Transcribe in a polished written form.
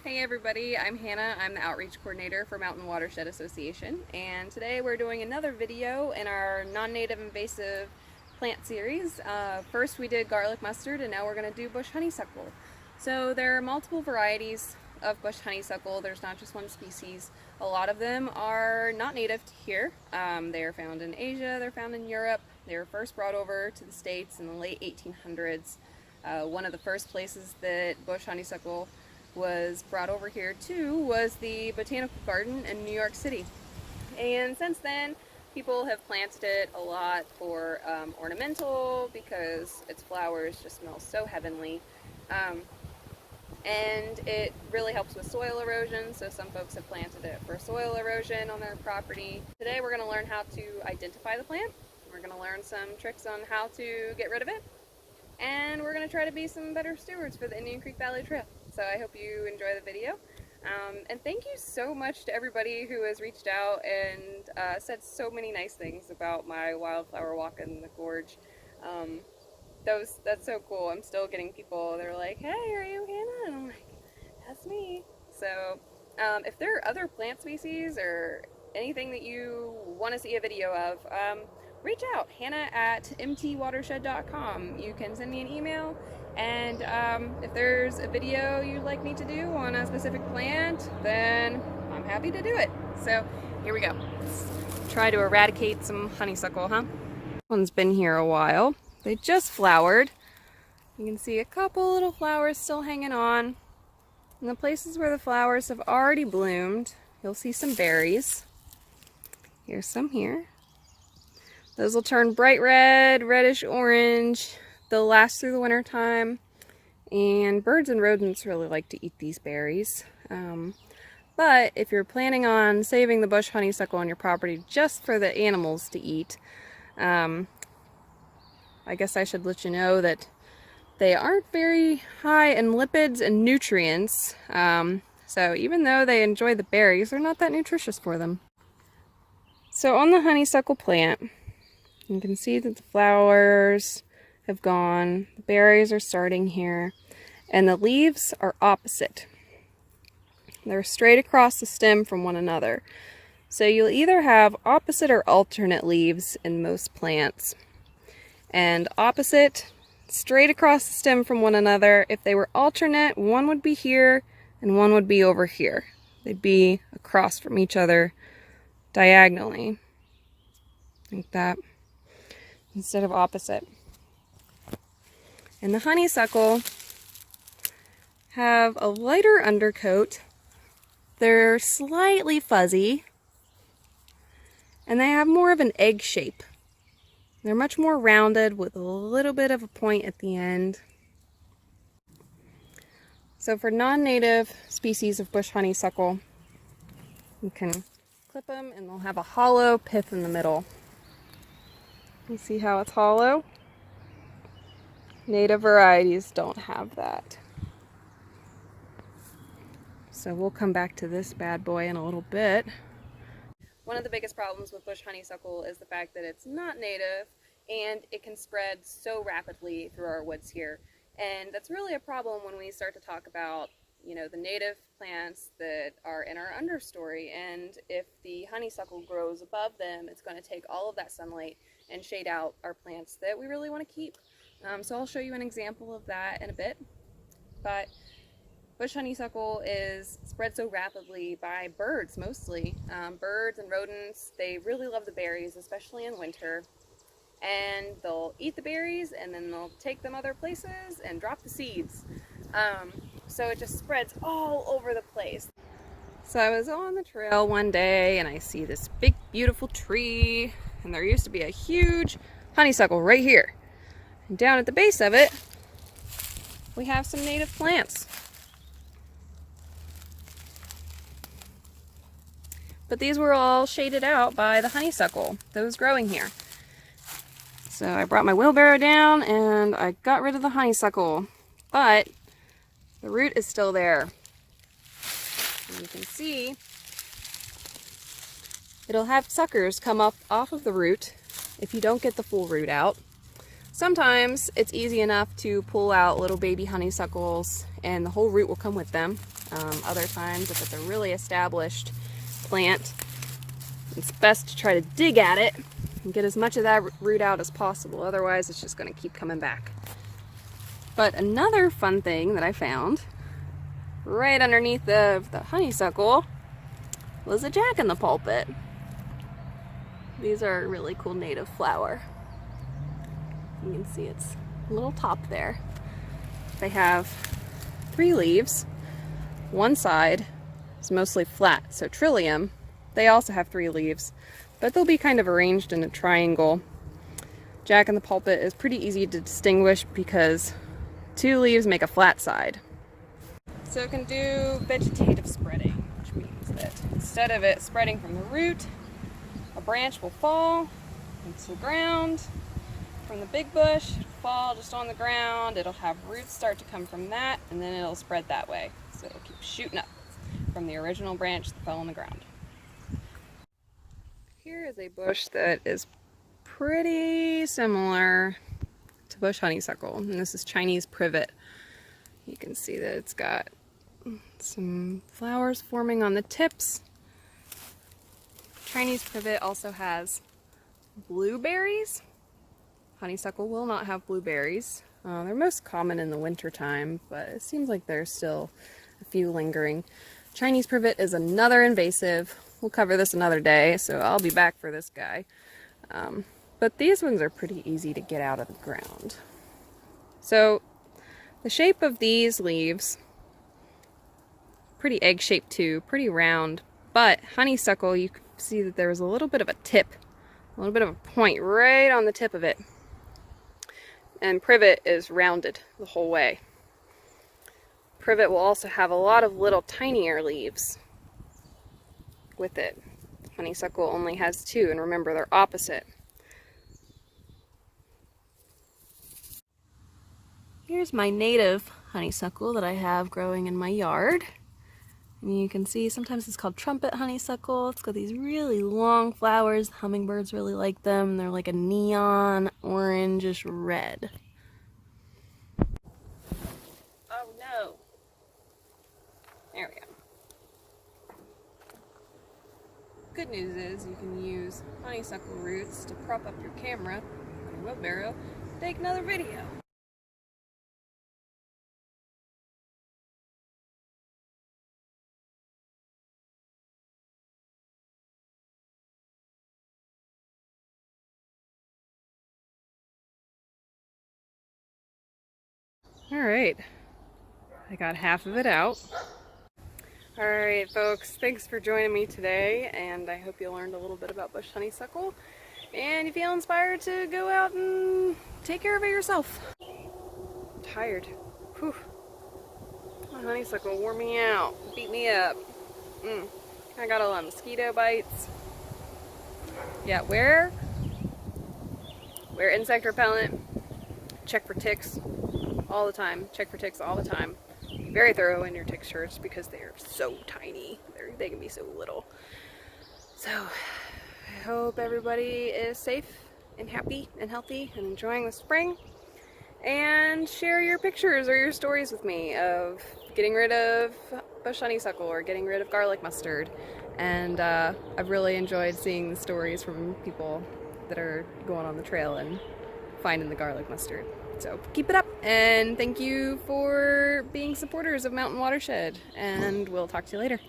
Hey everybody, I'm Hannah. I'm the Outreach Coordinator for Mountain Watershed Association, and today we're doing another video in our non-native invasive plant series. First we did garlic mustard, and now we're going to do bush honeysuckle. So there are multiple varieties of bush honeysuckle. There's not just one species. A lot of them are not native to here. They are found in Asia, they're found in Europe. They were first brought over to the States in the late 1800s. One of the first places that bush honeysuckle was brought over here too was the Botanical Garden in New York City. And since then, people have planted it a lot for ornamental because its flowers just smell so heavenly. And it really helps with soil erosion, so some folks have planted it for soil erosion on their property. Today we're going to learn how to identify the plant. We're going to learn some tricks on how to get rid of it. And we're going to try to be some better stewards for the Indian Creek Valley Trail. So I hope you enjoy the video. And thank you so much to everybody who has reached out and said so many nice things about my wildflower walk in the gorge. That's so cool. I'm still getting people, they're like, hey, are you Hannah? And I'm like, that's me. So if there are other plant species or anything that you want to see a video of, reach out, Hannah at mtwatershed.com. You can send me an email, and if there's a video you'd like me to do on a specific plant, then I'm happy to do it. So here we go. Let's try to eradicate some honeysuckle, huh? One's been here a while. They just flowered. You can see a couple little flowers still hanging on. In the places where the flowers have already bloomed, you'll see some berries. Here's some here. Those will turn bright red, reddish orange. They'll last through the winter time. And birds and rodents really like to eat these berries. But if you're planning on saving the bush honeysuckle on your property just for the animals to eat, I guess I should let you know that they aren't very high in lipids and nutrients. So even though they enjoy the berries, they're not that nutritious for them. So on the honeysuckle plant, you can see that the flowers have gone, the berries are starting here, and the leaves are opposite. They're straight across the stem from one another. So you'll either have opposite or alternate leaves in most plants. And opposite, straight across the stem from one another. If they were alternate, one would be here and one would be over here. They'd be across from each other diagonally, like that, instead of opposite. And the honeysuckle have a lighter undercoat. They're slightly fuzzy, and they have more of an egg shape. They're much more rounded with a little bit of a point at the end. So for non-native species of bush honeysuckle, you can clip them and they'll have a hollow pith in the middle. You see how it's hollow? Native varieties don't have that. So we'll come back to this bad boy in a little bit. One of the biggest problems with bush honeysuckle is the fact that it's not native and it can spread so rapidly through our woods here. And that's really a problem when we start to talk about, you know, the native plants that are in our understory. And if the honeysuckle grows above them, it's going to take all of that sunlight and shade out our plants that we really want to keep. So I'll show you an example of that in a bit. But bush honeysuckle is spread so rapidly by birds mostly. Birds and rodents, they really love the berries, especially in winter. And they'll eat the berries and then they'll take them other places and drop the seeds. So it just spreads all over the place. So I was on the trail one day and I see this big beautiful tree, and there used to be a huge honeysuckle right here. And down at the base of it, we have some native plants. But these were all shaded out by the honeysuckle that was growing here. So I brought my wheelbarrow down and I got rid of the honeysuckle, but the root is still there. And you can see it'll have suckers come up off of the root if you don't get the full root out. Sometimes it's easy enough to pull out little baby honeysuckles and the whole root will come with them. Other times, if it's a really established plant, it's best to try to dig at it and get as much of that root out as possible. Otherwise, it's just going to keep coming back. But another fun thing that I found right underneath the honeysuckle was a jack-in-the-pulpit. These are a really cool native flower. You can see its little top there. They have 3 leaves. One side is mostly flat, so trillium. They also have 3 leaves, but they'll be kind of arranged in a triangle. Jack-in-the-pulpit is pretty easy to distinguish because 2 leaves make a flat side. So it can do vegetative spreading, which means that instead of it spreading from the root, a branch will fall into the ground from the big bush, fall just on the ground. It'll have roots start to come from that, and then it'll spread that way. So it'll keep shooting up from the original branch that fell on the ground. Here is a bush that is pretty similar to bush honeysuckle, and this is Chinese privet. You can see that it's got some flowers forming on the tips. Chinese privet also has blueberries. Honeysuckle will not have blueberries. They're most common in the winter time, but it seems like there's still a few lingering. Chinese privet is another invasive. We'll cover this another day, so I'll be back for this guy. But these ones are pretty easy to get out of the ground. So the shape of these leaves, pretty egg-shaped too, pretty round, but honeysuckle, you can see that there's a little bit of a tip, a little bit of a point right on the tip of it. And privet is rounded the whole way. Privet will also have a lot of little tinier leaves with it. Honeysuckle only has 2, and remember, they're opposite. Here's my native honeysuckle that I have growing in my yard. And you can see sometimes it's called trumpet honeysuckle. It's got these really long flowers. Hummingbirds really like them. They're like a neon orangish red. Oh no. There we go. Good news is you can use honeysuckle roots to prop up your camera on your wheelbarrow and take another video. Alright, I got half of it out. Alright folks, thanks for joining me today, and I hope you learned a little bit about bush honeysuckle, and you feel inspired to go out and take care of it yourself. I'm tired. Whew. My honeysuckle wore me out, beat me up. I got a lot of mosquito bites. Yeah, wear insect repellent, check for ticks all the time, check for ticks all the time. Be very thorough in your tick shirts because they are so tiny. They can be so little. So I hope everybody is safe and happy and healthy and enjoying the spring. And share your pictures or your stories with me of getting rid of bush honeysuckle or getting rid of garlic mustard. And I've really enjoyed seeing the stories from people that are going on the trail and finding the garlic mustard. So keep it up, and thank you for being supporters of Mountain Watershed, and we'll talk to you later.